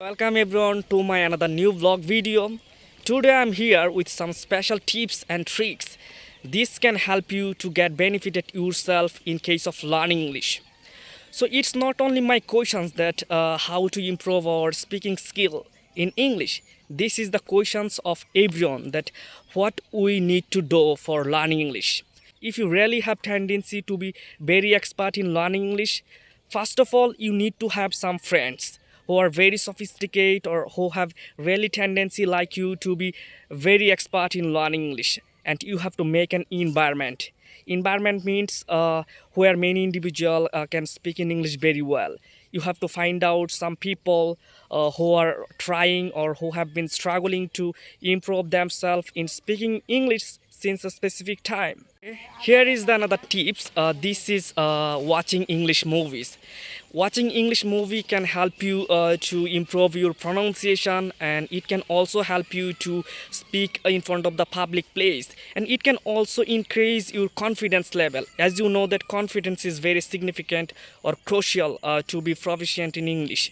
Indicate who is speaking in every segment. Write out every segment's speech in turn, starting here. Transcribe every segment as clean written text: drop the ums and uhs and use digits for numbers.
Speaker 1: Welcome everyone to my another new vlog video. Today I'm here with some special tips and tricks. This can help you to get benefited yourself in case of learning English. So it's not only my questions that how to improve our speaking skill in English. This is the questions of everyone that what we need to do for learning English. If you really have tendency to be very expert in learning English, first of all you need to have some friends who are very sophisticated or who have really tendency like you to be very expert in learning English, and you have to make an environment means where many individual can speak in English very well. You have to find out some people who are trying or who have been struggling to improve themselves in speaking English since a specific time. Here is the another tips. This is watching English movies. Watching English movie can help you to improve your pronunciation, and it can also help you to speak in front of the public place, and it can also increase your confidence level. As you know that confidence is very significant or crucial to be proficient in English.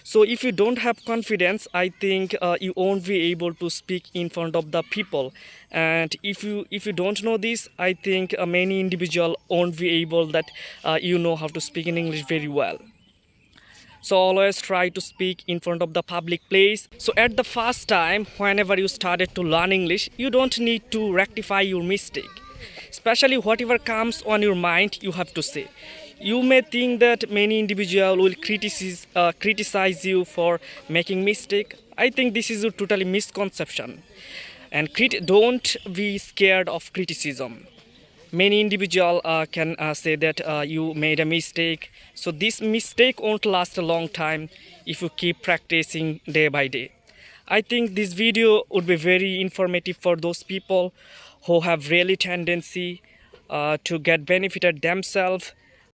Speaker 1: So if you don't have confidence, I think you won't be able to speak in front of the people. And if you don't know this, I think many individual won't be able that you know how to speak in English very well. So always try to speak in front of the public place. So at the first time, whenever you started to learn English, you don't need to rectify your mistake. Especially whatever comes on your mind, you have to say. You may think that many individual will criticize you for making mistake. I think this is a totally misconception. And don't be scared of criticism. Many individual can say that you made a mistake. So this mistake won't last a long time if you keep practicing day by day. I think this video would be very informative for those people who have really tendency to get benefited themselves